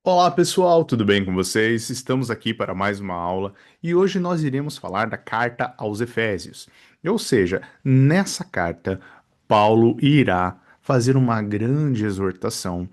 Olá pessoal, tudo bem com vocês? Estamos aqui para mais uma aula e hoje nós iremos falar da carta aos Efésios. Ou seja, nessa carta, Paulo irá fazer uma grande exortação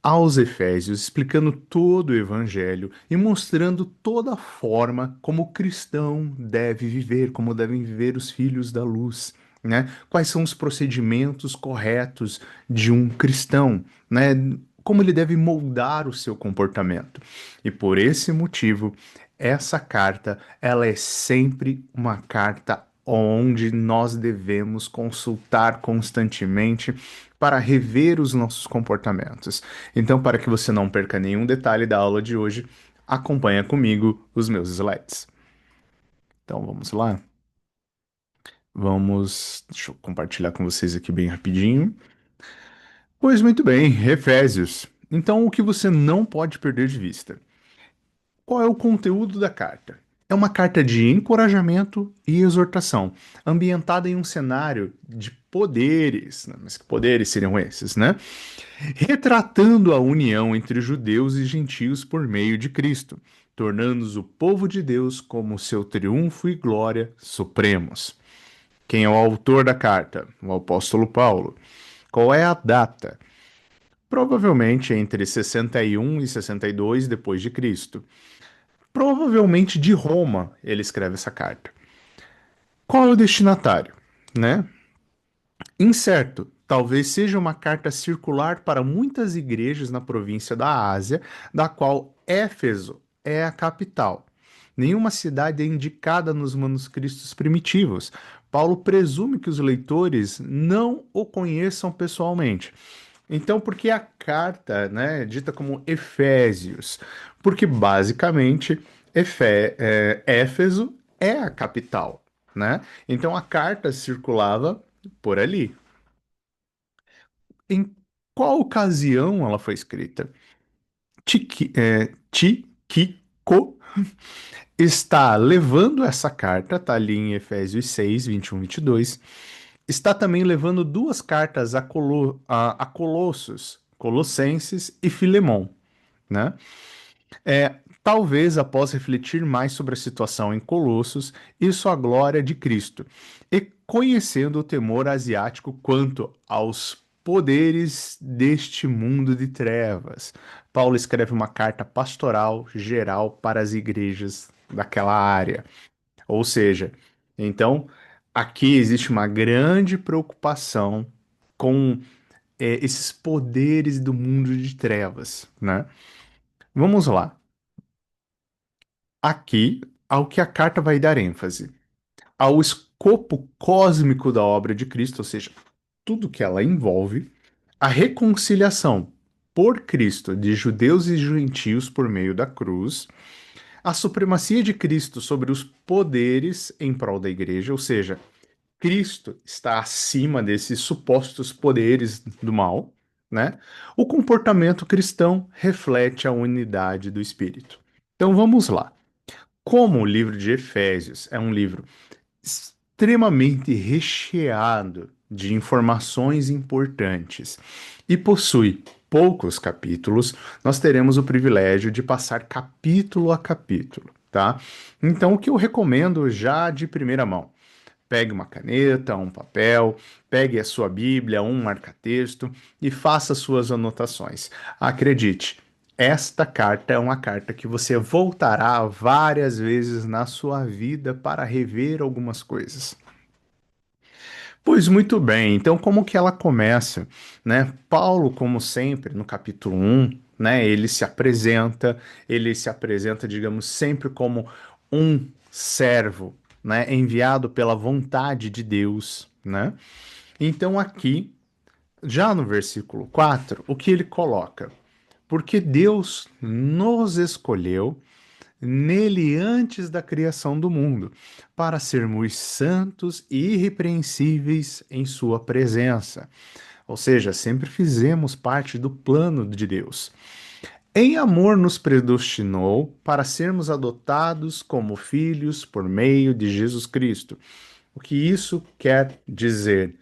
aos Efésios, explicando todo o evangelho e mostrando toda a forma como o cristão deve viver, como devem viver os filhos da luz. Né? Quais são os procedimentos corretos de um cristão, né? Como ele deve moldar o seu comportamento. E por esse motivo, essa carta, ela é sempre uma carta onde nós devemos consultar constantemente para rever os nossos comportamentos. Então, para que você não perca nenhum detalhe da aula de hoje, acompanha comigo os meus slides. Então, vamos lá. Deixa eu compartilhar com vocês aqui bem rapidinho. Pois muito bem, Efésios. Então, o que você não pode perder de vista? Qual é o conteúdo da carta? É uma carta de encorajamento e exortação, ambientada em um cenário de poderes. Mas que poderes seriam esses, né? Retratando a união entre judeus e gentios por meio de Cristo, tornando-os o povo de Deus como seu triunfo e glória supremos. Quem é o autor da carta? O apóstolo Paulo. Qual é a data? Provavelmente entre 61 e 62 depois de Cristo. Provavelmente de Roma ele escreve essa carta. Qual é o destinatário? Né? Incerto. Talvez seja uma carta circular para muitas igrejas na província da Ásia, da qual Éfeso é a capital. Nenhuma cidade é indicada nos manuscritos primitivos. Paulo presume que os leitores não o conheçam pessoalmente. Então, por que a carta, né, é dita como Efésios? Porque basicamente Éfeso é a capital, né? Então a carta circulava por ali. Em qual ocasião ela foi escrita? Tíquico está levando essa carta, tá ali em Efésios 6, 21, 22. Está também levando duas cartas a Colossos, Colossenses e Filemon, né? Talvez após refletir mais sobre a situação em Colossos e sua glória de Cristo, e conhecendo o temor asiático quanto aos poderes deste mundo de trevas, Paulo escreve uma carta pastoral geral para as igrejas daquela área. Ou seja, então aqui existe uma grande preocupação com esses poderes do mundo de trevas, né? Vamos lá. Aqui, ao que a carta vai dar ênfase, ao escopo cósmico da obra de Cristo, ou seja, tudo que ela envolve, a reconciliação por Cristo de judeus e gentios por meio da cruz, a supremacia de Cristo sobre os poderes em prol da igreja, ou seja, Cristo está acima desses supostos poderes do mal, né? O comportamento cristão reflete a unidade do Espírito. Então vamos lá. Como o livro de Efésios é um livro extremamente recheado de informações importantes e possui poucos capítulos, nós teremos o privilégio de passar capítulo a capítulo, tá? Então, o que eu recomendo já de primeira mão? Pegue uma caneta, um papel, pegue a sua Bíblia, um marca-texto e faça suas anotações. Acredite, esta carta é uma carta que você voltará várias vezes na sua vida para rever algumas coisas. Pois muito bem, então como que ela começa, né? Paulo, como sempre, no capítulo 1, né, ele se apresenta, digamos, sempre como um servo, né, enviado pela vontade de Deus, né? Então aqui, já no versículo 4, o que ele coloca? Porque Deus nos escolheu nele antes da criação do mundo, para sermos santos e irrepreensíveis em sua presença. Ou seja, sempre fizemos parte do plano de Deus. Em amor nos predestinou para sermos adotados como filhos por meio de Jesus Cristo. O que isso quer dizer?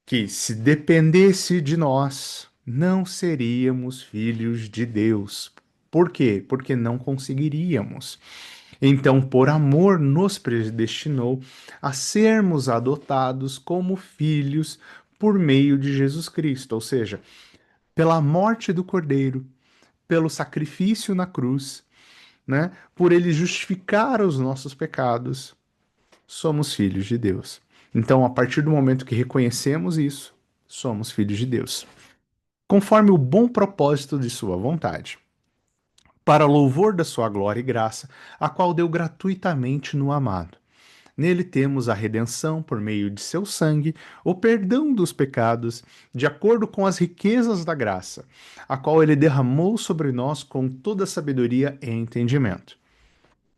Que se dependesse de nós, não seríamos filhos de Deus. Por quê? Porque não conseguiríamos. Então, por amor, nos predestinou a sermos adotados como filhos por meio de Jesus Cristo, ou seja, pela morte do Cordeiro, pelo sacrifício na cruz, né? Por ele justificar os nossos pecados, somos filhos de Deus. Então, a partir do momento que reconhecemos isso, somos filhos de Deus, conforme o bom propósito de Sua vontade, para louvor da Sua glória e graça, a qual deu gratuitamente no amado. Nele temos a redenção por meio de seu sangue, o perdão dos pecados, de acordo com as riquezas da graça, a qual ele derramou sobre nós com toda sabedoria e entendimento.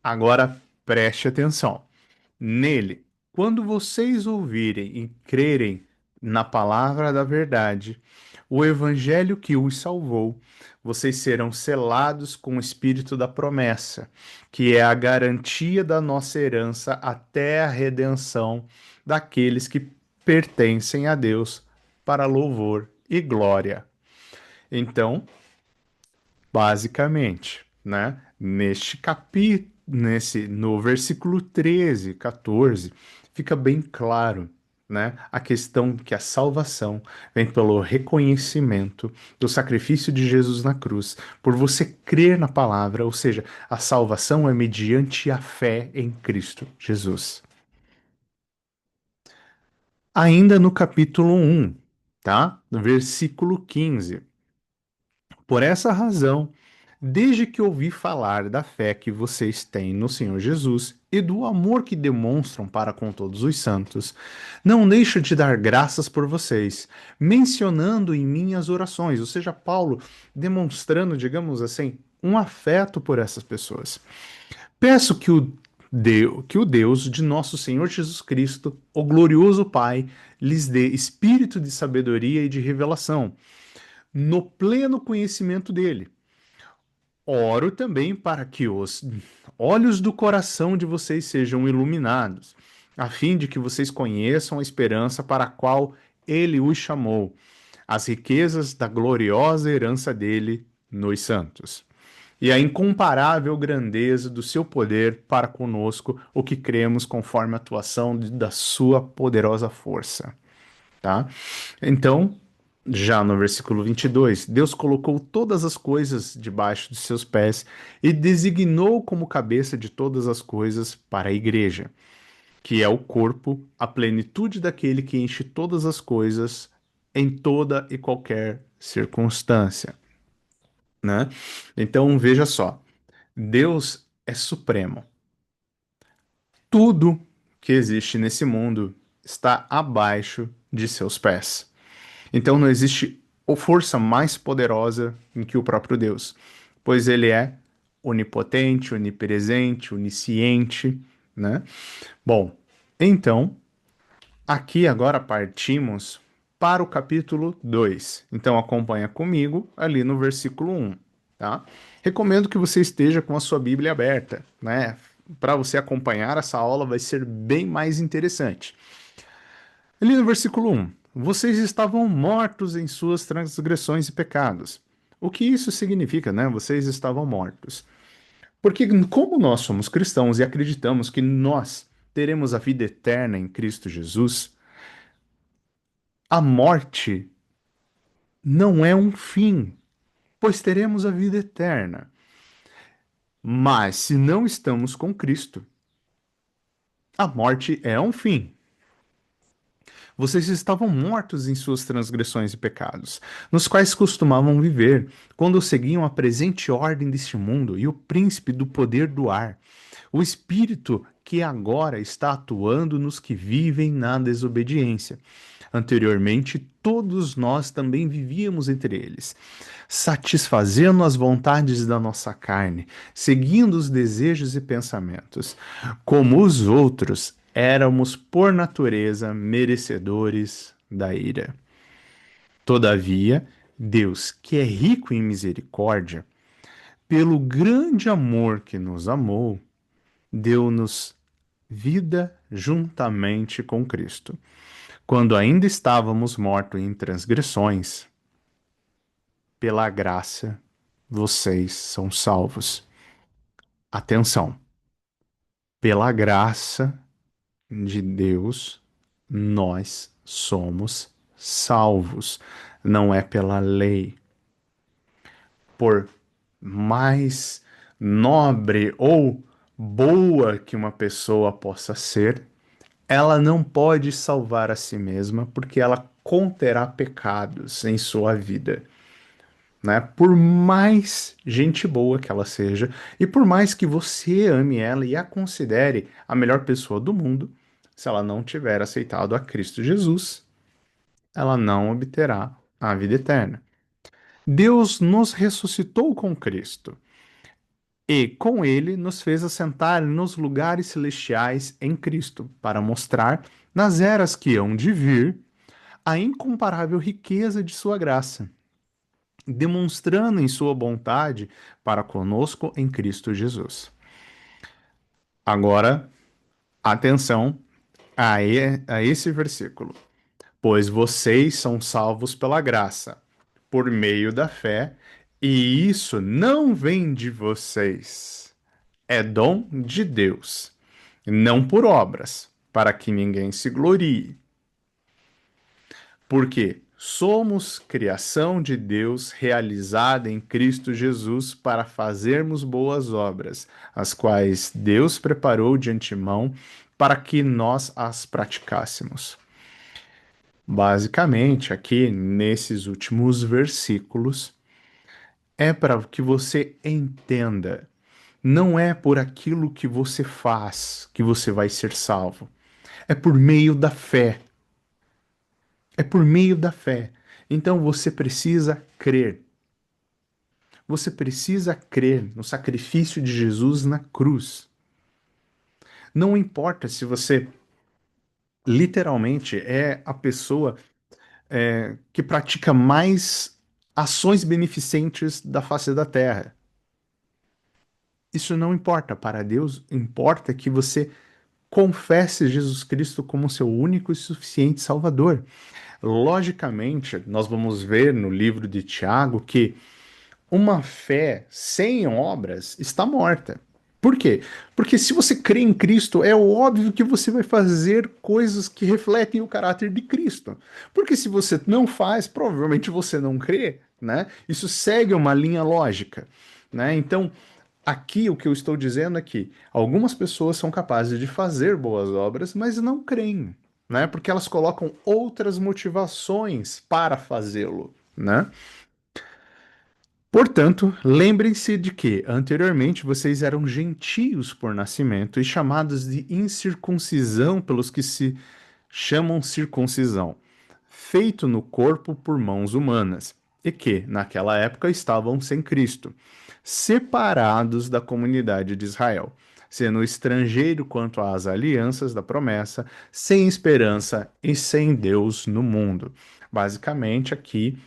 Agora preste atenção. Nele, quando vocês ouvirem e crerem na palavra da verdade, o evangelho que os salvou, vocês serão selados com o espírito da promessa, que é a garantia da nossa herança até a redenção daqueles que pertencem a Deus para louvor e glória. Então, basicamente, né? Neste capítulo, no versículo 13, 14, fica bem claro, né? A questão que a salvação vem pelo reconhecimento do sacrifício de Jesus na cruz, por você crer na palavra, ou seja, a salvação é mediante a fé em Cristo Jesus. Ainda no capítulo 1, tá? No versículo 15. Por essa razão, desde que ouvi falar da fé que vocês têm no Senhor Jesus e do amor que demonstram para com todos os santos, não deixo de dar graças por vocês, mencionando em minhas orações, ou seja, Paulo demonstrando, digamos assim, um afeto por essas pessoas. Peço que o Deus de nosso Senhor Jesus Cristo, o glorioso Pai, lhes dê espírito de sabedoria e de revelação, no pleno conhecimento dele. Oro também para que os olhos do coração de vocês sejam iluminados, a fim de que vocês conheçam a esperança para a qual ele os chamou, as riquezas da gloriosa herança dele nos santos, e a incomparável grandeza do seu poder para conosco, o que cremos conforme a atuação da sua poderosa força. Tá? Então, já no versículo 22, Deus colocou todas as coisas debaixo de seus pés e designou como cabeça de todas as coisas para a igreja, que é o corpo, a plenitude daquele que enche todas as coisas em toda e qualquer circunstância, né? Então, veja só, Deus é supremo. Tudo que existe nesse mundo está abaixo de seus pés. Então não existe força mais poderosa do que o próprio Deus, pois ele é onipotente, onipresente, onisciente, né? Bom, então aqui agora partimos para o capítulo 2. Então acompanha comigo ali no versículo 1, tá? Recomendo que você esteja com a sua Bíblia aberta, né? Para você acompanhar essa aula vai ser bem mais interessante. Ali no versículo 1, vocês estavam mortos em suas transgressões e pecados. O que isso significa, né? Vocês estavam mortos. Porque, como nós somos cristãos e acreditamos que nós teremos a vida eterna em Cristo Jesus, a morte não é um fim, pois teremos a vida eterna. Mas, se não estamos com Cristo, a morte é um fim. Vocês estavam mortos em suas transgressões e pecados, nos quais costumavam viver, quando seguiam a presente ordem deste mundo e o príncipe do poder do ar, o espírito que agora está atuando nos que vivem na desobediência. Anteriormente, todos nós também vivíamos entre eles, satisfazendo as vontades da nossa carne, seguindo os desejos e pensamentos. Como os outros, éramos por natureza merecedores da ira. Todavia, Deus, que é rico em misericórdia, pelo grande amor que nos amou, deu-nos vida juntamente com Cristo. Quando ainda estávamos mortos em transgressões, pela graça vocês são salvos. Atenção, pela graça de Deus nós somos salvos. Não é pela lei. Por mais nobre ou boa que uma pessoa possa ser, ela não pode salvar a si mesma porque ela conterá pecados em sua vida, né? Por mais gente boa que ela seja e por mais que você ame ela e a considere a melhor pessoa do mundo, se ela não tiver aceitado a Cristo Jesus, ela não obterá a vida eterna. Deus nos ressuscitou com Cristo e com ele nos fez assentar nos lugares celestiais em Cristo, para mostrar, nas eras que hão de vir, a incomparável riqueza de sua graça, demonstrando em sua bondade para conosco em Cristo Jesus. Agora, atenção a esse versículo. Pois vocês são salvos pela graça, por meio da fé, e isso não vem de vocês. É dom de Deus, não por obras, para que ninguém se glorie. Porque somos criação de Deus realizada em Cristo Jesus para fazermos boas obras, as quais Deus preparou de antemão para que nós as praticássemos. Basicamente, aqui nesses últimos versículos, é para que você entenda. Não é por aquilo que você faz que você vai ser salvo. É por meio da fé. É por meio da fé. Então você precisa crer. Você precisa crer no sacrifício de Jesus na cruz. Não importa se você literalmente é a pessoa que pratica mais ações beneficentes da face da terra. Isso não importa. Para Deus, importa que você confesse Jesus Cristo como seu único e suficiente Salvador. Logicamente, nós vamos ver no livro de Tiago que uma fé sem obras está morta. Por quê? Porque se você crê em Cristo, é óbvio que você vai fazer coisas que refletem o caráter de Cristo. Porque se você não faz, provavelmente você não crê, né? Isso segue uma linha lógica, né? Então, aqui o que eu estou dizendo é que algumas pessoas são capazes de fazer boas obras, mas não creem, né? Porque elas colocam outras motivações para fazê-lo, né? Portanto, lembrem-se de que anteriormente vocês eram gentios por nascimento e chamados de incircuncisão pelos que se chamam circuncisão, feito no corpo por mãos humanas, e que, naquela época, estavam sem Cristo, separados da comunidade de Israel, sendo estrangeiro quanto às alianças da promessa, sem esperança e sem Deus no mundo. Basicamente, aqui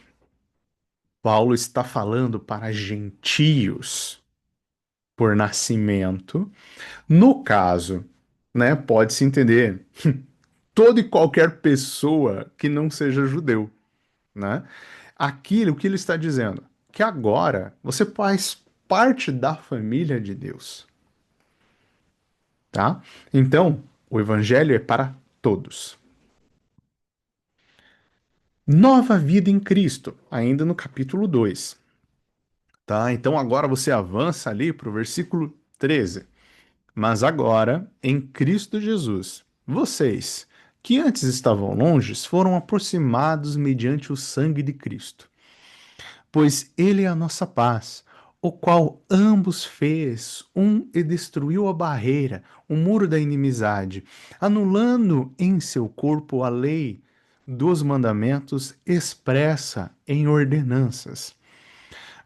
Paulo está falando para gentios por nascimento. No caso, né, pode-se entender toda e qualquer pessoa que não seja judeu, né? Aquilo que ele está dizendo, que agora você faz parte da família de Deus, tá? Então, o evangelho é para todos. Nova vida em Cristo, ainda no capítulo 2. Tá? Então agora você avança ali para o versículo 13. Mas agora, em Cristo Jesus, vocês, que antes estavam longes, foram aproximados mediante o sangue de Cristo. Pois ele é a nossa paz, o qual ambos fez um e destruiu a barreira, o muro da inimizade, anulando em seu corpo a lei dos mandamentos expressa em ordenanças.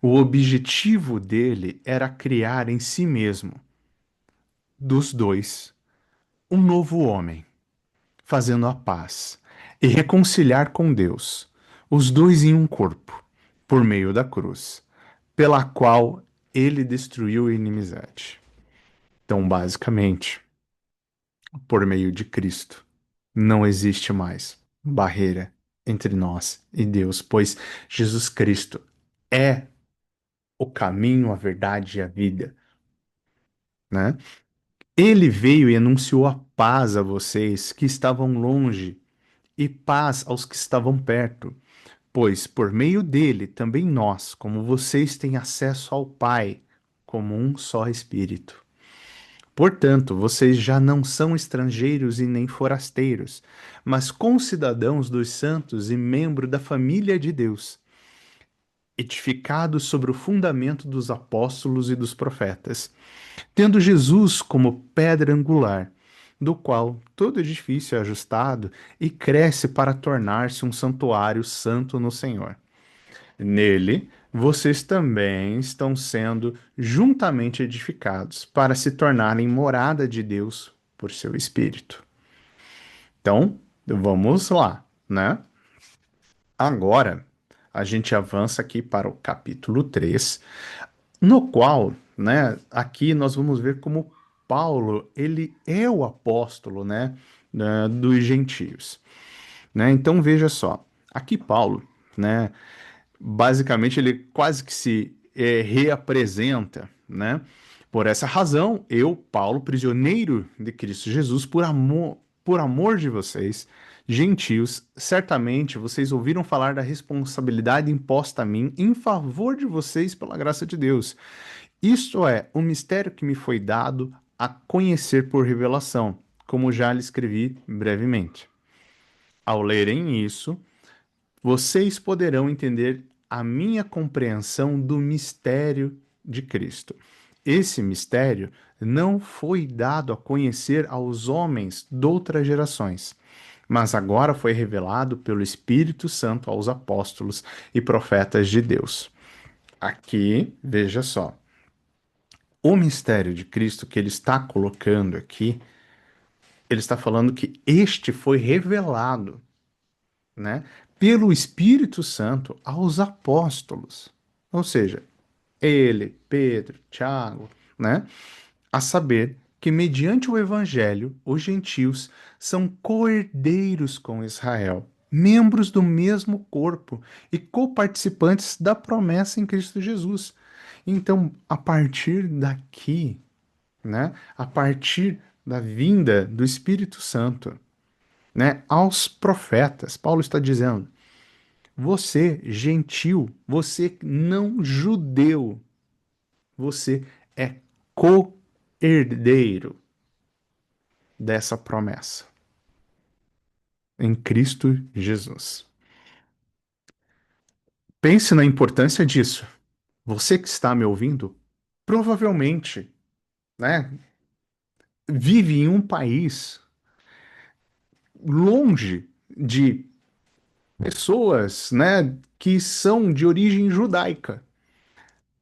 O objetivo dele era criar em si mesmo, dos dois, um novo homem, fazendo a paz e reconciliar com Deus, os dois em um corpo, por meio da cruz, pela qual ele destruiu a inimizade. Então, basicamente, por meio de Cristo, não existe mais barreira entre nós e Deus, pois Jesus Cristo é o caminho, a verdade e a vida, né? Ele veio e anunciou a paz a vocês que estavam longe e paz aos que estavam perto, pois por meio dele também nós, como vocês, têm acesso ao Pai como um só Espírito. Portanto, vocês já não são estrangeiros e nem forasteiros, mas concidadãos dos santos e membros da família de Deus, edificados sobre o fundamento dos apóstolos e dos profetas, tendo Jesus como pedra angular, do qual todo edifício é ajustado e cresce para tornar-se um santuário santo no Senhor. Nele, vocês também estão sendo juntamente edificados para se tornarem morada de Deus por seu Espírito. Então, vamos lá, né? Agora, a gente avança aqui para o capítulo 3, no qual, né, aqui nós vamos ver como Paulo, ele é o apóstolo, né, dos gentios, né? Então, veja só, aqui Paulo, né, basicamente ele quase que se reapresenta, né? Por essa razão, eu, Paulo, prisioneiro de Cristo Jesus, por amor de vocês, gentios, certamente vocês ouviram falar da responsabilidade imposta a mim em favor de vocês pela graça de Deus. Isto é, o mistério que me foi dado a conhecer por revelação, como já lhe escrevi brevemente. Ao lerem isso, vocês poderão entender a minha compreensão do mistério de Cristo. Esse mistério não foi dado a conhecer aos homens de outras gerações, mas agora foi revelado pelo Espírito Santo aos apóstolos e profetas de Deus. Aqui, veja só, o mistério de Cristo que ele está colocando aqui, ele está falando que este foi revelado, né, pelo Espírito Santo aos apóstolos. Ou seja, ele, Pedro, Tiago, né, a saber que mediante o evangelho os gentios são coerdeiros com Israel, membros do mesmo corpo e coparticipantes da promessa em Cristo Jesus. Então, a partir daqui, né, a partir da vinda do Espírito Santo, né, aos profetas, Paulo está dizendo: você, gentil, você não judeu, você é co-herdeiro dessa promessa em Cristo Jesus. Pense na importância disso. Você que está me ouvindo, provavelmente, né, vive em um país longe de pessoas, né, que são de origem judaica.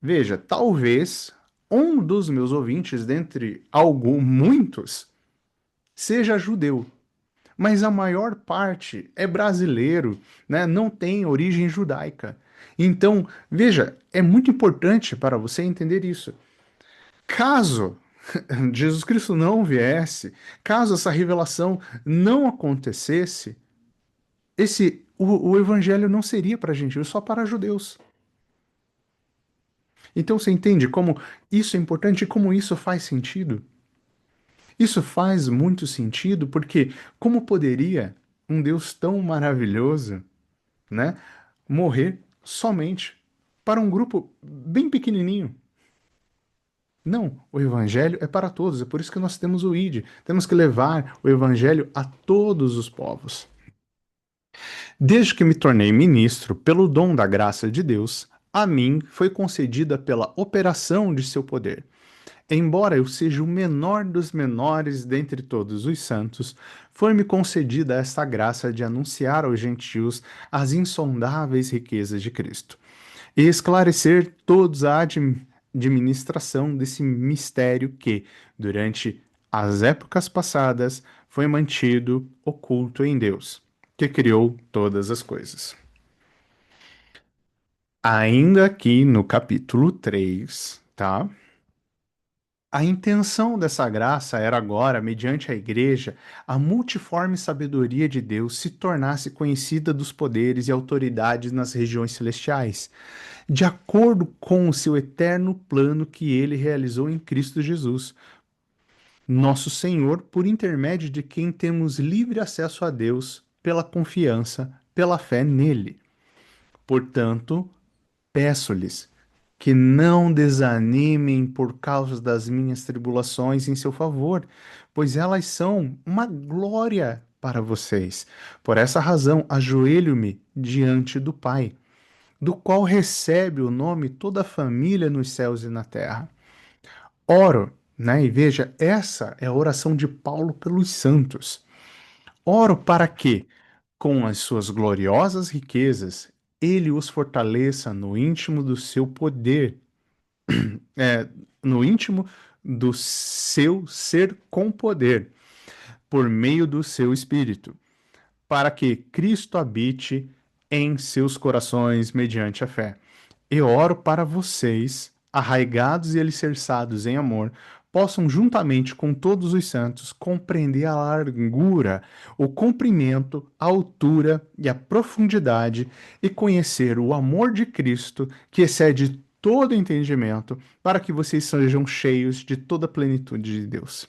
Veja, talvez um dos meus ouvintes, dentre muitos, seja judeu, mas a maior parte é brasileiro, né? Não tem origem judaica. Então, veja, é muito importante para você entender isso. Caso Jesus Cristo não viesse, caso essa revelação não acontecesse, o evangelho não seria para gentios, só para judeus. Então você entende como isso é importante e como isso faz sentido? Isso faz muito sentido porque como poderia um Deus tão maravilhoso, né, morrer somente para um grupo bem pequenininho? Não, o evangelho é para todos, é por isso que nós temos o ID. Temos que levar o evangelho a todos os povos. Desde que me tornei ministro pelo dom da graça de Deus, a mim foi concedida pela operação de seu poder. Embora eu seja o menor dos menores dentre todos os santos, foi-me concedida esta graça de anunciar aos gentios as insondáveis riquezas de Cristo e esclarecer todos a administração desse mistério que, durante as épocas passadas, foi mantido oculto em Deus, que criou todas as coisas. Ainda aqui no capítulo 3, tá? A intenção dessa graça era agora, mediante a Igreja, a multiforme sabedoria de Deus se tornasse conhecida dos poderes e autoridades nas regiões celestiais, de acordo com o seu eterno plano que ele realizou em Cristo Jesus, nosso Senhor, por intermédio de quem temos livre acesso a Deus pela confiança, pela fé nele. Portanto, peço-lhes que não desanimem por causa das minhas tribulações em seu favor, pois elas são uma glória para vocês. Por essa razão, ajoelho-me diante do Pai, do qual recebe o nome toda a família nos céus e na terra. Oro, né? E veja, essa é a oração de Paulo pelos santos. Oro para que, com as suas gloriosas riquezas, ele os fortaleça no íntimo do seu poder, é, no íntimo do seu ser com poder, por meio do seu espírito, para que Cristo habite em seus corações mediante a fé. Eu oro para vocês, arraigados e alicerçados em amor, possam, juntamente com todos os santos, compreender a largura, o comprimento, a altura e a profundidade e conhecer o amor de Cristo, que excede todo entendimento, para que vocês sejam cheios de toda a plenitude de Deus.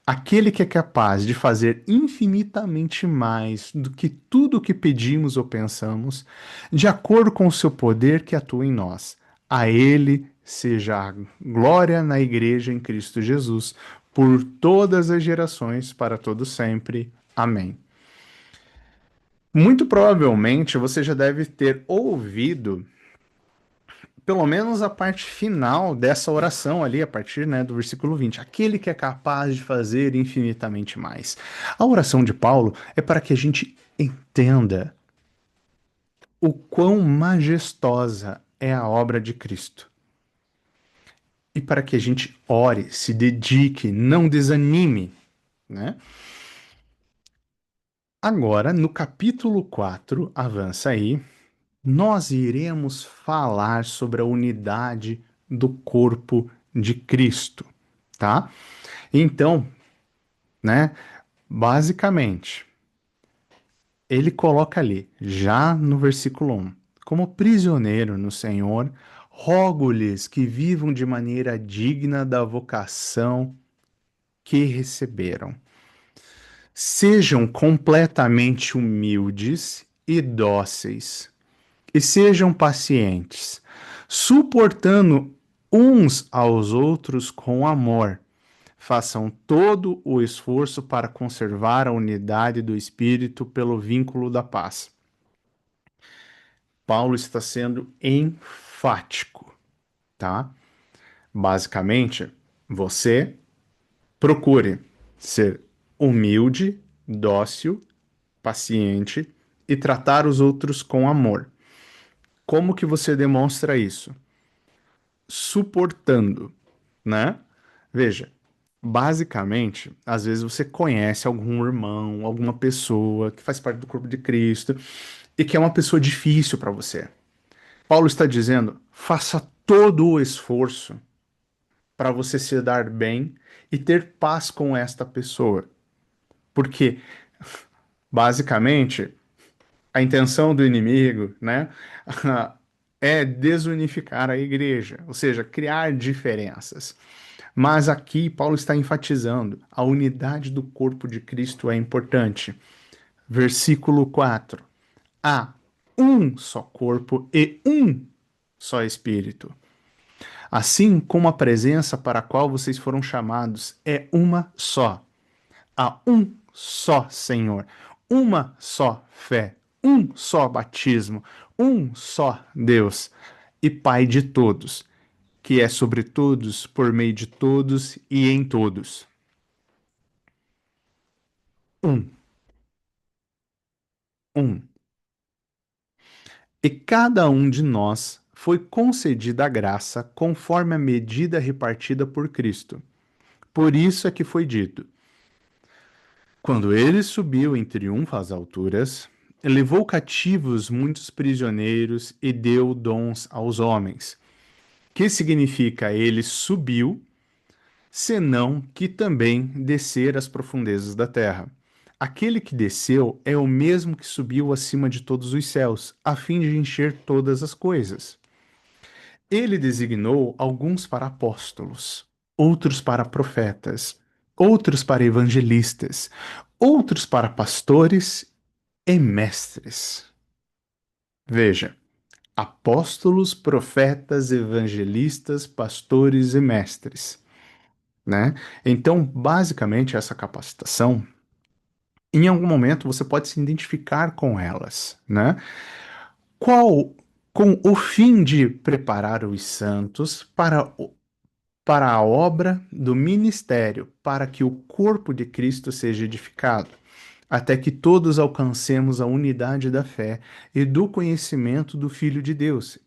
Aquele que é capaz de fazer infinitamente mais do que tudo o que pedimos ou pensamos, de acordo com o seu poder que atua em nós. A Ele seja a glória na Igreja em Cristo Jesus, por todas as gerações, para todo sempre. Amém. Muito provavelmente você já deve ter ouvido pelo menos a parte final dessa oração ali, a partir, né, do versículo 20. Aquele que é capaz de fazer infinitamente mais. A oração de Paulo é para que a gente entenda o quão majestosa é a obra de Cristo. E para que a gente ore, se dedique, não desanime, né? Agora, no capítulo 4, avança aí, nós iremos falar sobre a unidade do corpo de Cristo, tá? Então, né, basicamente, ele coloca ali, já no versículo 1, como prisioneiro no Senhor, rogo-lhes que vivam de maneira digna da vocação que receberam. Sejam completamente humildes e dóceis, e sejam pacientes, suportando uns aos outros com amor. Façam todo o esforço para conservar a unidade do espírito pelo vínculo da paz. Paulo está sendo enfático, tá? Basicamente, você procure ser humilde, dócil, paciente e tratar os outros com amor. Como que você demonstra isso? Suportando, né? Veja, basicamente, às vezes você conhece algum irmão, alguma pessoa que faz parte do corpo de Cristo e que é uma pessoa difícil para você. Paulo está dizendo: faça todo o esforço para você se dar bem e ter paz com esta pessoa. Porque, basicamente, a intenção do inimigo, né, é desunificar a igreja, ou seja, criar diferenças. Mas aqui Paulo está enfatizando a unidade do corpo de Cristo é importante. Versículo 4. Há um só corpo e um só espírito. Assim como a presença para a qual vocês foram chamados é uma só. Há um só Senhor, uma só fé, um só batismo, um só Deus e Pai de todos, que é sobre todos, por meio de todos e em todos. Um, um. E cada um de nós foi concedida a graça conforme a medida repartida por Cristo. Por isso é que foi dito: quando ele subiu em triunfo às alturas, levou cativos muitos prisioneiros e deu dons aos homens. Que significa ele subiu, senão que também descer às profundezas da terra. Aquele que desceu é o mesmo que subiu acima de todos os céus, a fim de encher todas as coisas. Ele designou alguns para apóstolos, outros para profetas, outros para evangelistas, outros para pastores e mestres. Veja, apóstolos, profetas, evangelistas, pastores e mestres, né? Então, basicamente, essa capacitação, em algum momento você pode se identificar com elas, né? Qual, com o fim de preparar os santos para a obra do ministério, para que o corpo de Cristo seja edificado, até que todos alcancemos a unidade da fé e do conhecimento do Filho de Deus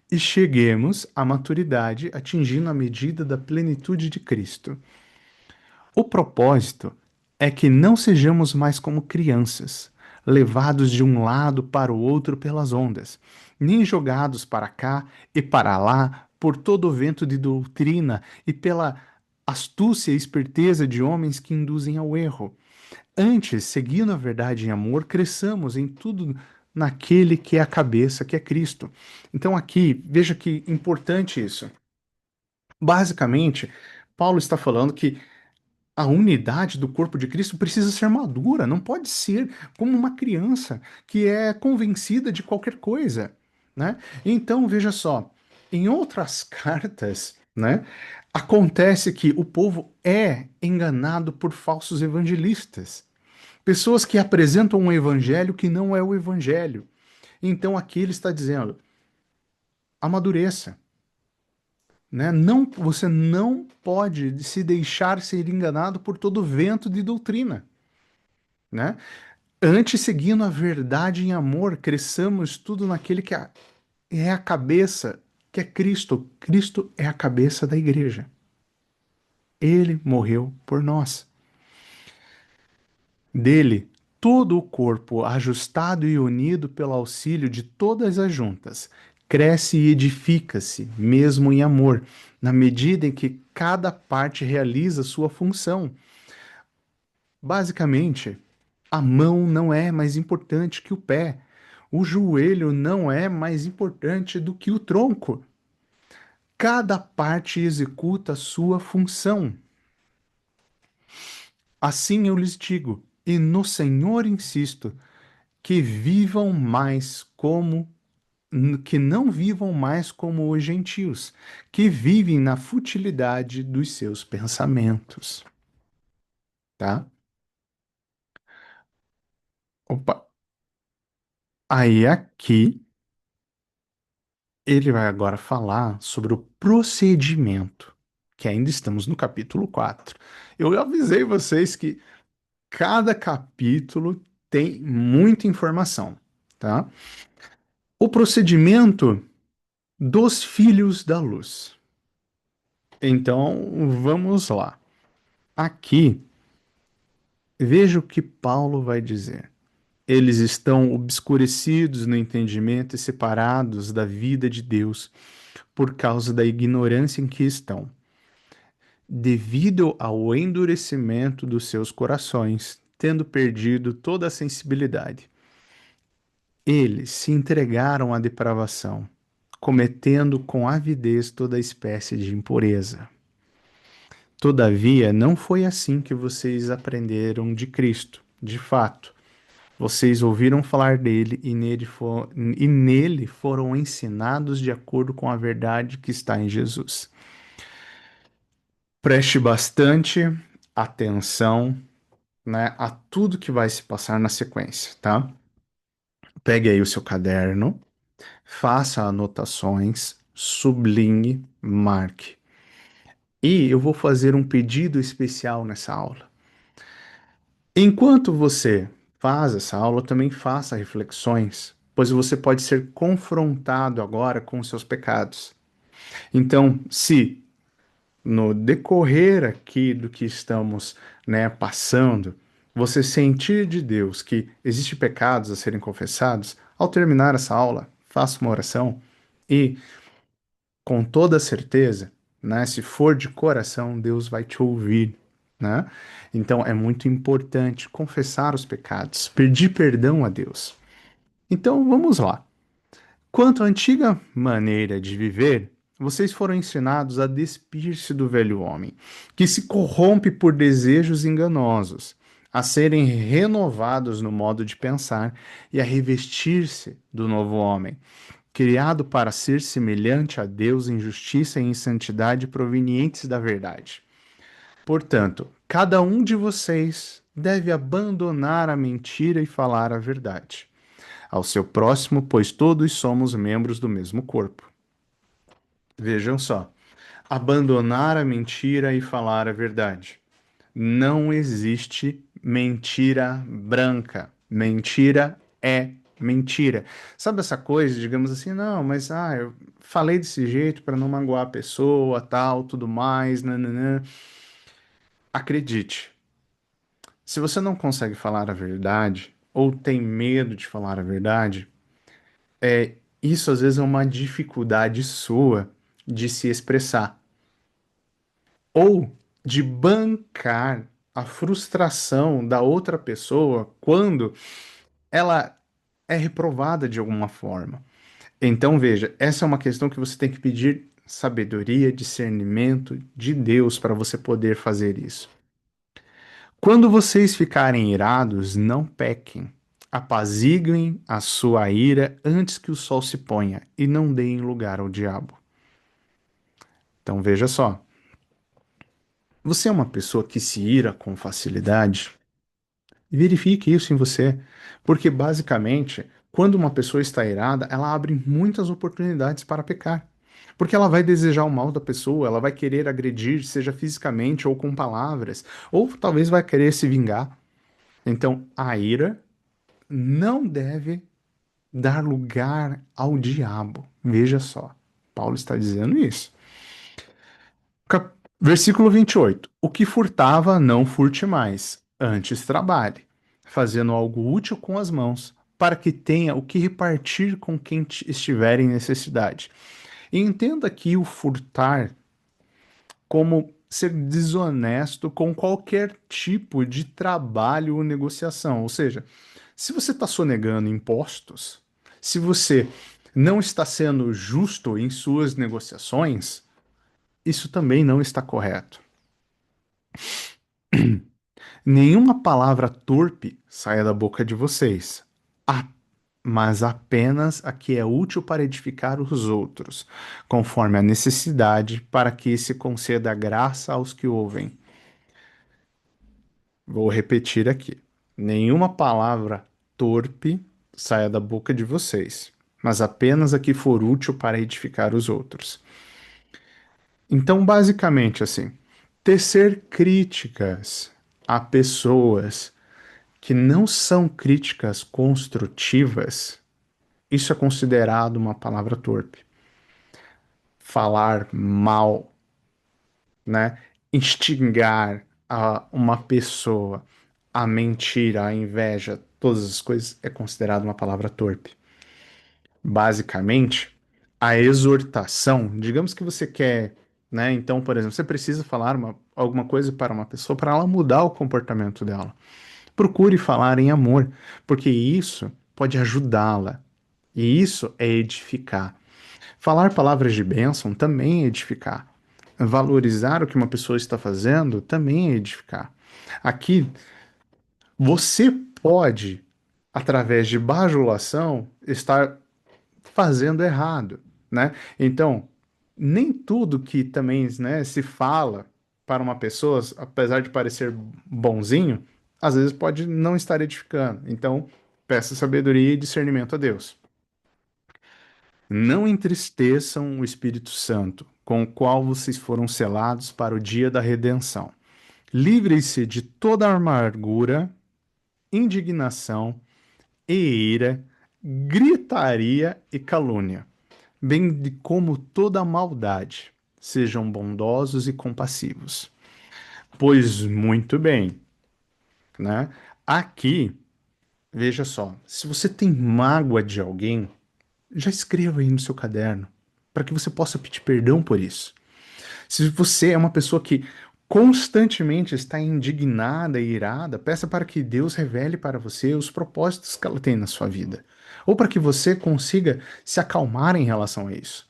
e cheguemos à maturidade, atingindo a medida da plenitude de Cristo. O propósito é que não sejamos mais como crianças, levados de um lado para o outro pelas ondas, nem jogados para cá e para lá por todo o vento de doutrina e pela astúcia e esperteza de homens que induzem ao erro. Antes, seguindo a verdade em amor, cresçamos em tudo naquele que é a cabeça, que é Cristo. Então, aqui, veja que importante isso. Basicamente, Paulo está falando que a unidade do corpo de Cristo precisa ser madura, não pode ser como uma criança que é convencida de qualquer coisa, né? Então, veja só, em outras cartas, né, acontece que o povo é enganado por falsos evangelistas, pessoas que apresentam um evangelho que não é o evangelho. Então, aqui ele está dizendo, amadureça, né? Não, você não pode se deixar ser enganado por todo vento de doutrina, né? Antes, seguindo a verdade em amor, cresçamos tudo naquele que é a cabeça, que é Cristo. Cristo é a cabeça da igreja. Ele morreu por nós. Dele, todo o corpo, ajustado e unido pelo auxílio de todas as juntas, cresce e edifica-se, mesmo em amor, na medida em que cada parte realiza sua função. Basicamente, a mão não é mais importante que o pé. O joelho não é mais importante do que o tronco. Cada parte executa a sua função. Assim eu lhes digo, e no Senhor insisto, que vivam mais como que não vivam mais como os gentios, que vivem na futilidade dos seus pensamentos, tá? Opa. Aí aqui ele vai agora falar sobre o procedimento, que ainda estamos no capítulo 4. Eu avisei vocês que cada capítulo tem muita informação, tá? O procedimento dos filhos da luz. Então, vamos lá. Aqui, veja o que Paulo vai dizer. Eles estão obscurecidos no entendimento e separados da vida de Deus por causa da ignorância em que estão, devido ao endurecimento dos seus corações, tendo perdido toda a sensibilidade. Eles se entregaram à depravação, cometendo com avidez toda espécie de impureza. Todavia, não foi assim que vocês aprenderam de Cristo, de fato. Vocês ouviram falar dele e nele foram ensinados de acordo com a verdade que está em Jesus. Preste bastante atenção, né, a tudo que vai se passar na sequência, tá? Pegue aí o seu caderno, faça anotações, sublinhe, marque. E eu vou fazer um pedido especial nessa aula. Enquanto você faz essa aula, também faça reflexões, pois você pode ser confrontado agora com os seus pecados. Então, se no decorrer aqui do que estamos, né, passando, você sentir de Deus que existem pecados a serem confessados, ao terminar essa aula, faça uma oração e, com toda certeza, né, se for de coração, Deus vai te ouvir, né? Então é muito importante confessar os pecados, pedir perdão a Deus. Então vamos lá. Quanto à antiga maneira de viver, vocês foram ensinados a despir-se do velho homem, que se corrompe por desejos enganosos, a serem renovados no modo de pensar e a revestir-se do novo homem, criado para ser semelhante a Deus em justiça e em santidade provenientes da verdade. Portanto, cada um de vocês deve abandonar a mentira e falar a verdade ao seu próximo, pois todos somos membros do mesmo corpo. Vejam só, abandonar a mentira e falar a verdade. Não existe mentira branca. Mentira é mentira. Sabe essa coisa, digamos assim, não, mas eu falei desse jeito para não magoar a pessoa, tal, tudo mais, nananã. Acredite, se você não consegue falar a verdade ou tem medo de falar a verdade, isso às vezes é uma dificuldade sua de se expressar ou de bancar a frustração da outra pessoa quando ela é reprovada de alguma forma. Então, veja, essa é uma questão que você tem que pedir sabedoria, discernimento de Deus para você poder fazer isso. Quando vocês ficarem irados, não pequem. Apaziguem a sua ira antes que o sol se ponha e não deem lugar ao diabo. Então veja só, você é uma pessoa que se ira com facilidade? Verifique isso em você, porque basicamente, quando uma pessoa está irada, ela abre muitas oportunidades para pecar. Porque ela vai desejar o mal da pessoa, ela vai querer agredir, seja fisicamente ou com palavras, ou talvez vai querer se vingar. Então, a ira não deve dar lugar ao diabo. Veja só, Paulo está dizendo isso. Versículo 28. O que furtava, não furte mais, antes trabalhe, fazendo algo útil com as mãos, para que tenha o que repartir com quem estiver em necessidade. E entenda aqui o furtar como ser desonesto com qualquer tipo de trabalho ou negociação. Ou seja, se você está sonegando impostos, se você não está sendo justo em suas negociações, isso também não está correto. Nenhuma palavra torpe saia da boca de vocês, mas apenas a que é útil para edificar os outros, conforme a necessidade, para que se conceda graça aos que ouvem. Vou repetir aqui. Nenhuma palavra torpe saia da boca de vocês, mas apenas a que for útil para edificar os outros. Então, basicamente, assim, tecer críticas a pessoas que não são críticas construtivas, isso é considerado uma palavra torpe. Falar mal, né? Instigar uma pessoa a mentira, a inveja, todas as coisas é considerado uma palavra torpe. Basicamente, a exortação, digamos que você quer, né? Então, por exemplo, você precisa falar alguma coisa para uma pessoa para ela mudar o comportamento dela. Procure falar em amor, porque isso pode ajudá-la. E isso é edificar. Falar palavras de bênção também é edificar. Valorizar o que uma pessoa está fazendo também é edificar. Aqui, você pode, através de bajulação, estar fazendo errado, né? Então, nem tudo que também, né, se fala para uma pessoa, apesar de parecer bonzinho, às vezes pode não estar edificando. Então, peça sabedoria e discernimento a Deus. Não entristeçam o Espírito Santo, com o qual vocês foram selados para o dia da redenção. Livrem-se de toda amargura, indignação e ira, gritaria e calúnia, bem de como toda maldade. Sejam bondosos e compassivos. Pois muito bem, né? Aqui, veja só, se você tem mágoa de alguém, já escreva aí no seu caderno, para que você possa pedir perdão por isso. Se você é uma pessoa que constantemente está indignada e irada, peça para que Deus revele para você os propósitos que ela tem na sua vida. ou para que você consiga se acalmar em relação a isso.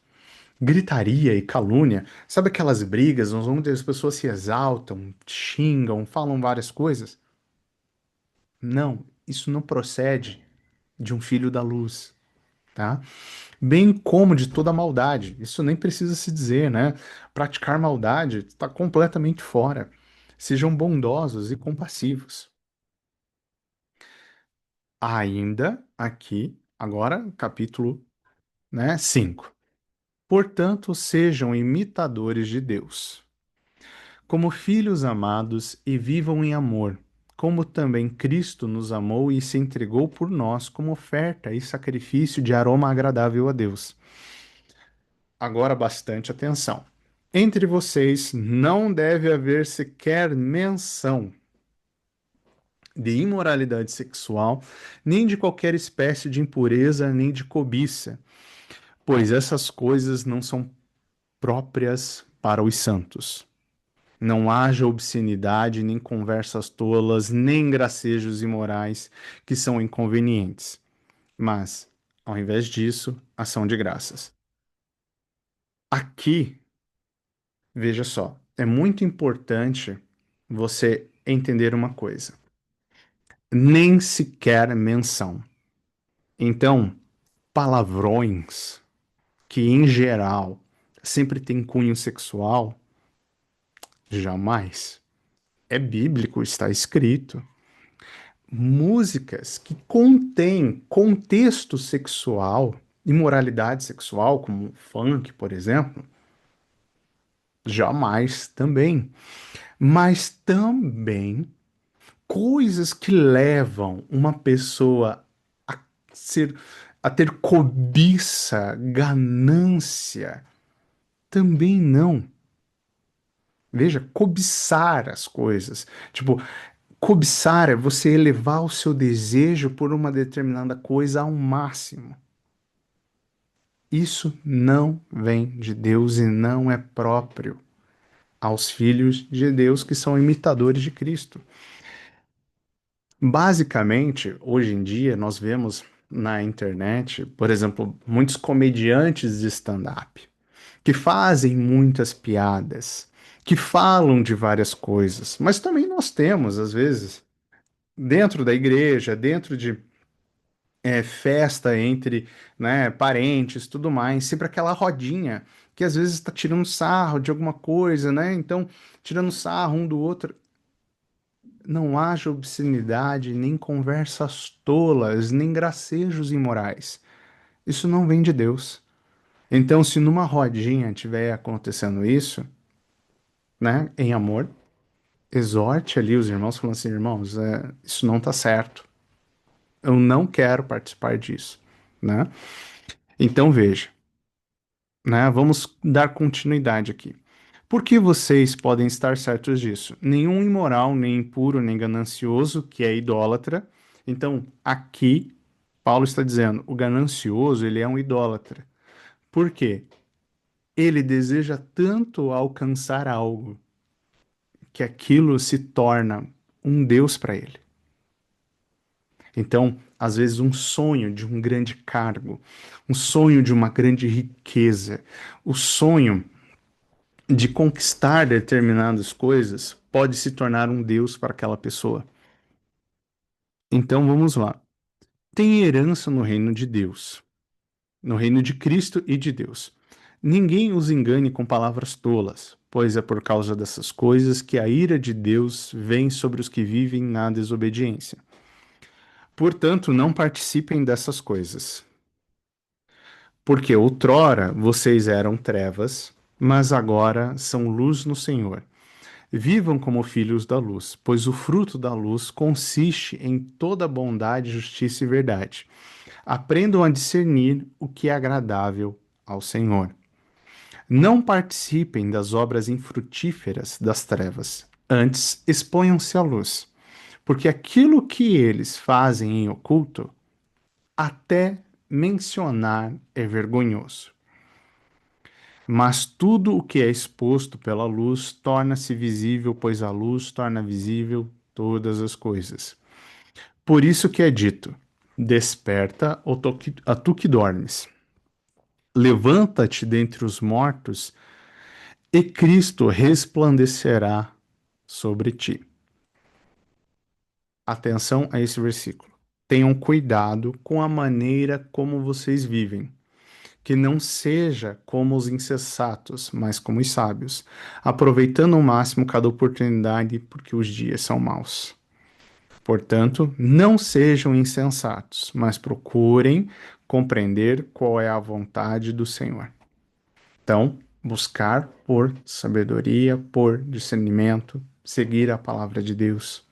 Gritaria e calúnia, sabe aquelas brigas onde as pessoas se exaltam, xingam, falam várias coisas? Não, isso não procede de um filho da luz, tá? Bem como de toda maldade. Isso nem precisa se dizer, né? Praticar maldade está completamente fora. Sejam bondosos e compassivos. Ainda aqui, agora, capítulo, né, 5. Portanto, sejam imitadores de Deus, como filhos amados e vivam em amor, como também Cristo nos amou e se entregou por nós como oferta e sacrifício de aroma agradável a Deus. Agora bastante atenção. Entre vocês não deve haver sequer menção de imoralidade sexual, nem de qualquer espécie de impureza, nem de cobiça, pois essas coisas não são próprias para os santos. Não haja obscenidade, nem conversas tolas, nem gracejos imorais que são inconvenientes, mas, ao invés disso, ação de graças. Aqui, veja só, é muito importante você entender uma coisa. Nem sequer menção. Então, palavrões que, em geral, sempre tem cunho sexual, jamais. É bíblico, está escrito. Músicas que contêm contexto sexual, imoralidade sexual, como funk, por exemplo, jamais também. Mas também coisas que levam uma pessoa a ser, a ter cobiça, ganância, também não. Veja, cobiçar as coisas. Tipo, cobiçar é você elevar o seu desejo por uma determinada coisa ao máximo. Isso não vem de Deus e não é próprio aos filhos de Deus que são imitadores de Cristo. Basicamente, hoje em dia, nós vemos na internet, por exemplo, muitos comediantes de stand-up que fazem muitas piadas, que falam de várias coisas, mas também nós temos, às vezes, dentro da igreja, dentro de festa entre, né, parentes, tudo mais, sempre aquela rodinha que às vezes está tirando sarro de alguma coisa, né? Então, tirando sarro um do outro. Não haja obscenidade, nem conversas tolas, nem gracejos imorais. Isso não vem de Deus. Então, se numa rodinha tiver acontecendo isso, né, em amor, exorte ali os irmãos, falando assim, irmãos, isso não tá certo. Eu não quero participar disso, né? Então, veja, né, vamos dar continuidade aqui. Por que vocês podem estar certos disso? Nenhum imoral, nem impuro, nem ganancioso, que é idólatra. Então, aqui, Paulo está dizendo, o ganancioso, ele é um idólatra. Por quê? Ele deseja tanto alcançar algo que aquilo se torna um Deus para ele. Então, às vezes, um sonho de um grande cargo, um sonho de uma grande riqueza, o sonho de conquistar determinadas coisas pode se tornar um Deus para aquela pessoa. Então vamos lá. Tem herança no reino de Deus, no reino de Cristo e de Deus. Ninguém os engane com palavras tolas, pois é por causa dessas coisas que a ira de Deus vem sobre os que vivem na desobediência. Portanto, não participem dessas coisas. Porque outrora vocês eram trevas, mas agora são luz no Senhor. Vivam como filhos da luz, pois o fruto da luz consiste em toda bondade, justiça e verdade. Aprendam a discernir o que é agradável ao Senhor. Não participem das obras infrutíferas das trevas, antes exponham-se à luz, porque aquilo que eles fazem em oculto, até mencionar é vergonhoso. Mas tudo o que é exposto pela luz torna-se visível, pois a luz torna visível todas as coisas. Por isso que é dito: Desperta, ó a tu que dormes. Levanta-te dentre os mortos, e Cristo resplandecerá sobre ti. Atenção a esse versículo. Tenham cuidado com a maneira como vocês vivem, que não seja como os insensatos, mas como os sábios, aproveitando ao máximo cada oportunidade, porque os dias são maus. Portanto, não sejam insensatos, mas procurem compreender qual é a vontade do Senhor. Então, buscar por sabedoria, por discernimento, seguir a palavra de Deus.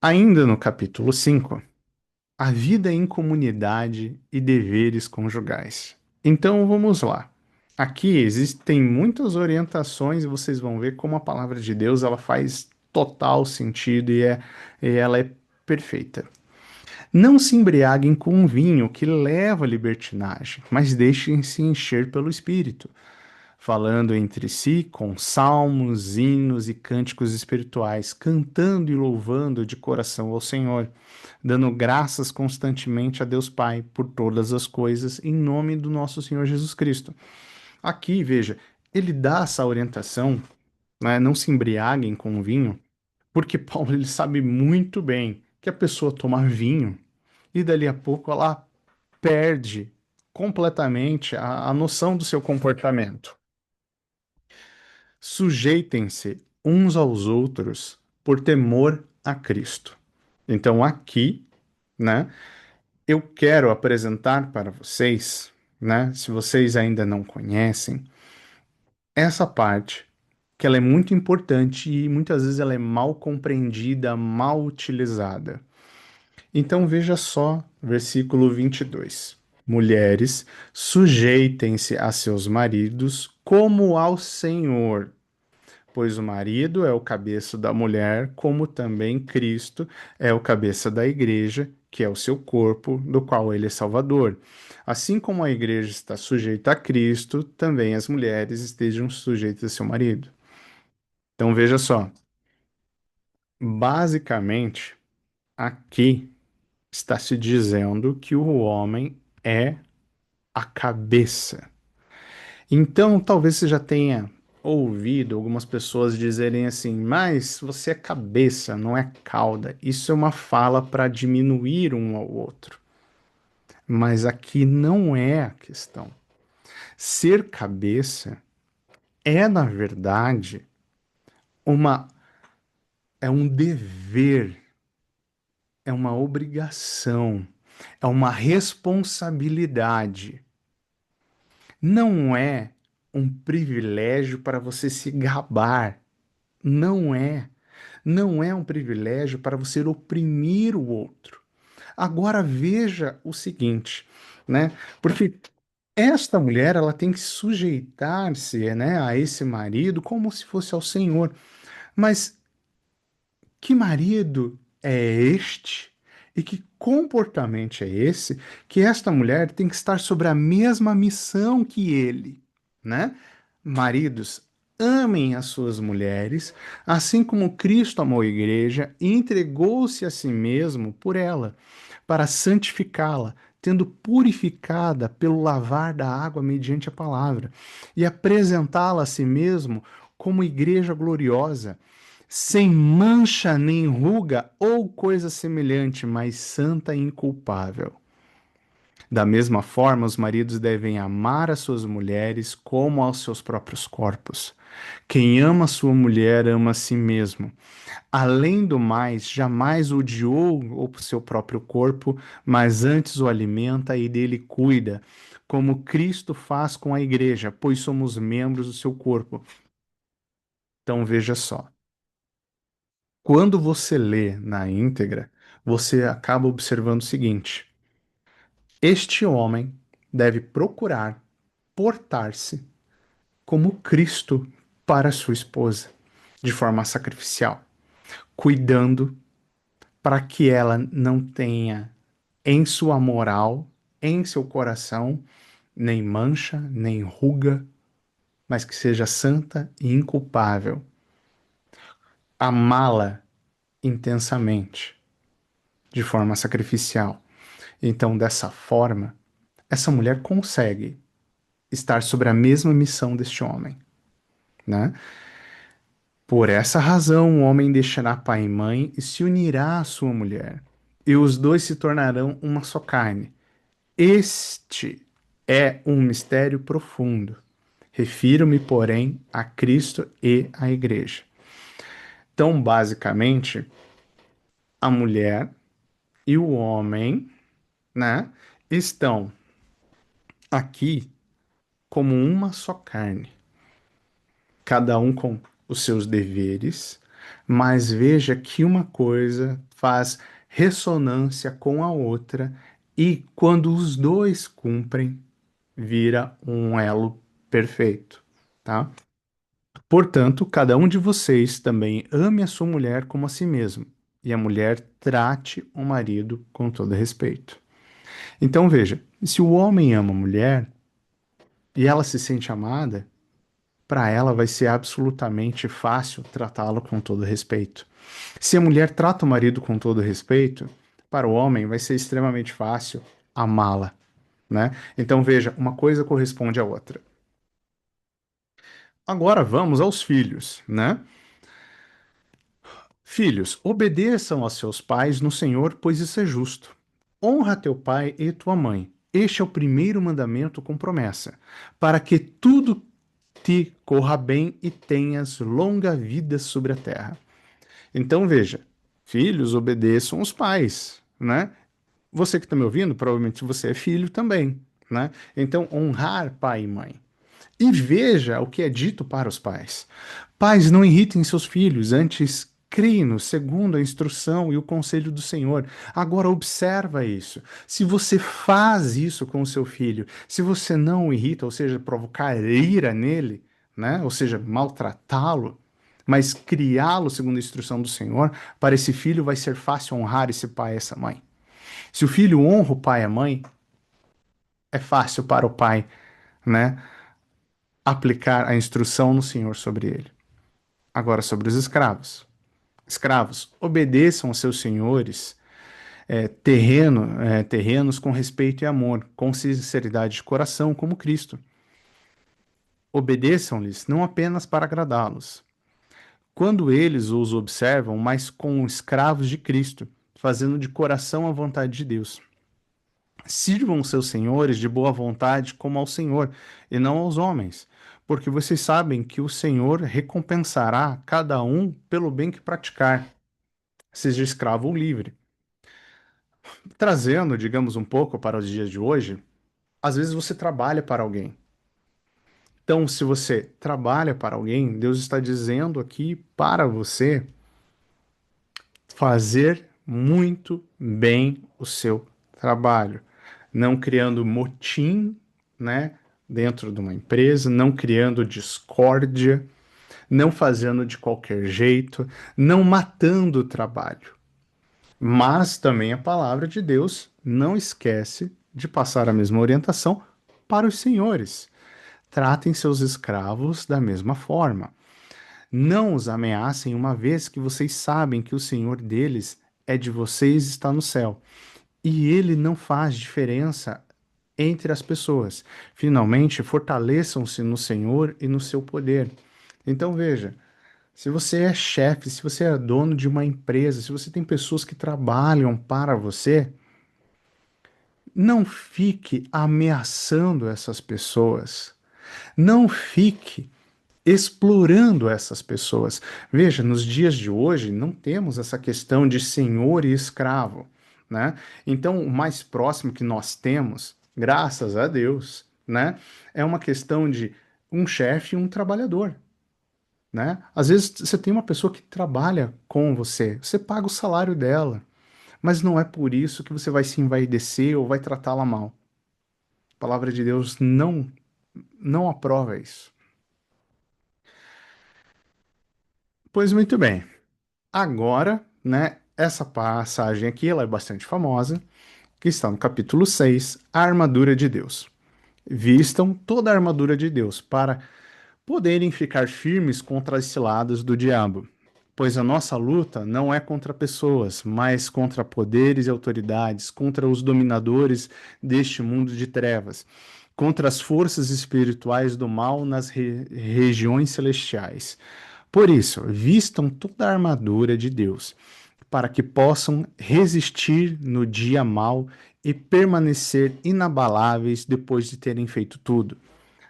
Ainda no capítulo 5, a vida em comunidade e deveres conjugais. Então, vamos lá. Aqui existem muitas orientações e vocês vão ver como a palavra de Deus ela faz total sentido e ela é perfeita. Não se embriaguem com vinho que leva à libertinagem, mas deixem-se encher pelo Espírito, falando entre si com salmos, hinos e cânticos espirituais, cantando e louvando de coração ao Senhor, dando graças constantemente a Deus Pai por todas as coisas, em nome do nosso Senhor Jesus Cristo. Aqui, veja, ele dá essa orientação, né, não se embriaguem com vinho, porque Paulo ele sabe muito bem que a pessoa toma vinho e dali a pouco ela perde completamente a noção do seu comportamento. Sujeitem-se uns aos outros por temor a Cristo. Então, aqui, né, eu quero apresentar para vocês, né, se vocês ainda não conhecem, essa parte, que ela é muito importante e muitas vezes ela é mal compreendida, mal utilizada. Então, veja só, versículo 22. Mulheres, sujeitem-se a seus maridos como ao Senhor, pois o marido é o cabeça da mulher, como também Cristo é o cabeça da igreja, que é o seu corpo, do qual ele é Salvador. Assim como a igreja está sujeita a Cristo, também as mulheres estejam sujeitas a seu marido. Então veja só, basicamente, aqui está se dizendo que o homem é a cabeça. Então, talvez você já tenha ouvido algumas pessoas dizerem assim, mas você é cabeça, não é cauda. Isso é uma fala para diminuir um ao outro. Mas aqui não é a questão. Ser cabeça é, na verdade, uma é um dever, é uma obrigação, é uma responsabilidade. Não é um privilégio para você se gabar. Não é. Não é um privilégio para você oprimir o outro. Agora veja o seguinte, né? Porque esta mulher, ela tem que sujeitar-se, né, a esse marido como se fosse ao Senhor. Mas que marido é este? E que comportamento é esse que esta mulher tem que estar sobre a mesma missão que ele, né? Maridos, amem as suas mulheres, assim como Cristo amou a igreja e entregou-se a si mesmo por ela, para santificá-la, tendo purificada pelo lavar da água mediante a palavra, e apresentá-la a si mesmo como igreja gloriosa, sem mancha nem ruga ou coisa semelhante, mas santa e inculpável. Da mesma forma, os maridos devem amar as suas mulheres como aos seus próprios corpos. Quem ama sua mulher ama a si mesmo. Além do mais, jamais odiou o seu próprio corpo, mas antes o alimenta e dele cuida, como Cristo faz com a igreja, pois somos membros do seu corpo. Então veja só. Quando você lê na íntegra, você acaba observando o seguinte: este homem deve procurar portar-se como Cristo para sua esposa, de forma sacrificial, cuidando para que ela não tenha em sua moral, em seu coração, nem mancha, nem ruga, mas que seja santa e inculpável. Amá-la intensamente de forma sacrificial. Então, dessa forma, essa mulher consegue estar sobre a mesma missão deste homem, né? Por essa razão, o homem deixará pai e mãe e se unirá à sua mulher, e os dois se tornarão uma só carne. Este é um mistério profundo. Refiro-me, porém, a Cristo e à Igreja. Então, basicamente, a mulher e o homem, né, estão aqui como uma só carne, cada um com os seus deveres, mas veja que uma coisa faz ressonância com a outra e quando os dois cumprem, vira um elo perfeito, tá? Portanto, cada um de vocês também ame a sua mulher como a si mesmo, e a mulher trate o marido com todo respeito. Então veja, se o homem ama a mulher e ela se sente amada, para ela vai ser absolutamente fácil tratá-lo com todo respeito. Se a mulher trata o marido com todo respeito, para o homem vai ser extremamente fácil amá-la, né? Então veja, uma coisa corresponde à outra. Agora vamos aos filhos, né? Filhos, obedeçam a seus pais no Senhor, pois isso é justo. Honra teu pai e tua mãe. Este é o primeiro mandamento com promessa, para que tudo te corra bem e tenhas longa vida sobre a terra. Então veja, filhos, obedeçam os pais, né? Você que está me ouvindo, provavelmente você é filho também, né? Então honrar pai e mãe. E veja o que é dito para os pais. Pais, não irritem seus filhos, antes criem-nos segundo a instrução e o conselho do Senhor. Agora observa isso. Se você faz isso com o seu filho, se você não o irrita, ou seja, provocar ira nele, né? Ou seja, maltratá-lo, mas criá-lo segundo a instrução do Senhor, para esse filho vai ser fácil honrar esse pai e essa mãe. Se o filho honra o pai e a mãe, é fácil para o pai, né, aplicar a instrução no Senhor sobre ele. Agora, sobre os escravos. Escravos, obedeçam aos seus senhores terrenos com respeito e amor, com sinceridade de coração, como Cristo. Obedeçam-lhes não apenas para agradá-los, quando eles os observam, mas como escravos de Cristo, fazendo de coração a vontade de Deus. Sirvam seus senhores de boa vontade como ao Senhor, e não aos homens, porque vocês sabem que o Senhor recompensará cada um pelo bem que praticar, seja escravo ou livre. Trazendo, digamos, um pouco para os dias de hoje, às vezes você trabalha para alguém. Então, se você trabalha para alguém, Deus está dizendo aqui para você fazer muito bem o seu trabalho, não criando motim, né, dentro de uma empresa, não criando discórdia, não fazendo de qualquer jeito, não matando o trabalho. Mas também a palavra de Deus não esquece de passar a mesma orientação para os senhores. Tratem seus escravos da mesma forma. Não os ameacem, uma vez que vocês sabem que o Senhor deles é de vocês e está no céu. E ele não faz diferença entre as pessoas. Finalmente, fortaleçam-se no Senhor e no seu poder. Então veja, se você é chefe, se você é dono de uma empresa, se você tem pessoas que trabalham para você, não fique ameaçando essas pessoas. Não fique explorando essas pessoas. Veja, nos dias de hoje não temos essa questão de senhor e escravo, né? Então, o mais próximo que nós temos, graças a Deus, né, é uma questão de um chefe e um trabalhador, né? Às vezes você tem uma pessoa que trabalha com você, você paga o salário dela, mas não é por isso que você vai se envaidecer ou vai tratá-la mal. A palavra de Deus não aprova isso. Pois muito bem. Agora, né, essa passagem aqui, ela é bastante famosa, que está no capítulo 6, a armadura de Deus. Vistam toda a armadura de Deus para poderem ficar firmes contra as ciladas do diabo. pois a nossa luta não é contra pessoas, mas contra poderes e autoridades, contra os dominadores deste mundo de trevas, contra as forças espirituais do mal nas regiões celestiais. Por isso, vistam toda a armadura de Deus, para que possam resistir no dia mau e permanecer inabaláveis depois de terem feito tudo.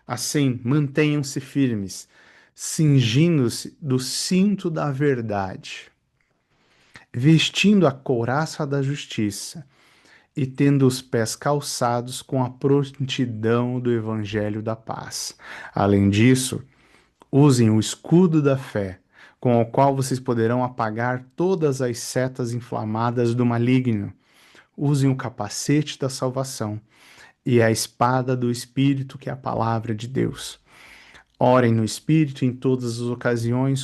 Assim, mantenham-se firmes, cingindo-se do cinto da verdade, vestindo a couraça da justiça e tendo os pés calçados com a prontidão do evangelho da paz. Além disso, usem o escudo da fé, com o qual vocês poderão apagar todas as setas inflamadas do maligno. Usem o capacete da salvação e a espada do Espírito, que é a palavra de Deus. Orem no Espírito em todas as ocasiões,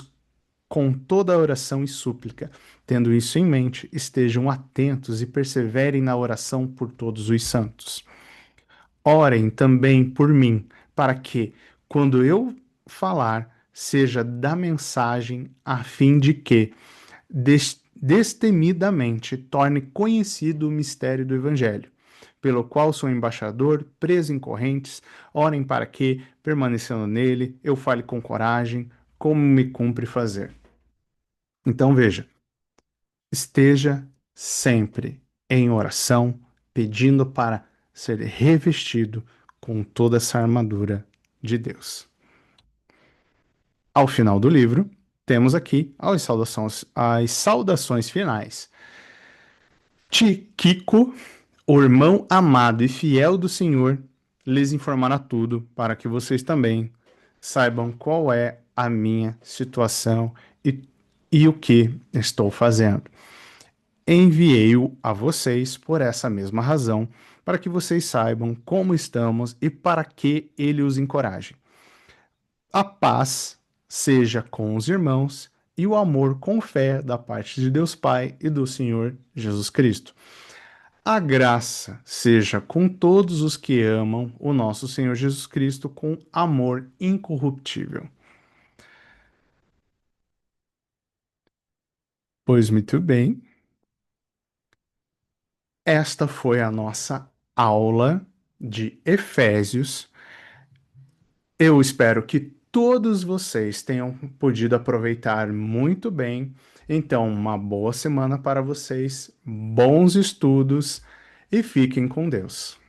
com toda a oração e súplica. Tendo isso em mente, estejam atentos e perseverem na oração por todos os santos. Orem também por mim, para que, quando eu falar, seja da mensagem, a fim de que, destemidamente, torne conhecido o mistério do Evangelho, pelo qual sou embaixador, preso em correntes. Orem para que, permanecendo nele, eu fale com coragem, como me cumpre fazer. Então veja, esteja sempre em oração, pedindo para ser revestido com toda essa armadura de Deus. Ao final do livro, temos aqui as saudações finais. Tíquico, o irmão amado e fiel do Senhor, lhes informará tudo para que vocês também saibam qual é a minha situação e o que estou fazendo. Enviei-o a vocês por essa mesma razão, para que vocês saibam como estamos e para que ele os encoraje. A paz seja com os irmãos e o amor com fé da parte de Deus Pai e do Senhor Jesus Cristo. A graça seja com todos os que amam o nosso Senhor Jesus Cristo com amor incorruptível. Pois muito bem, esta foi a nossa aula de Efésios. Eu espero que todos vocês tenham podido aproveitar muito bem. Então, uma boa semana para vocês, bons estudos e fiquem com Deus.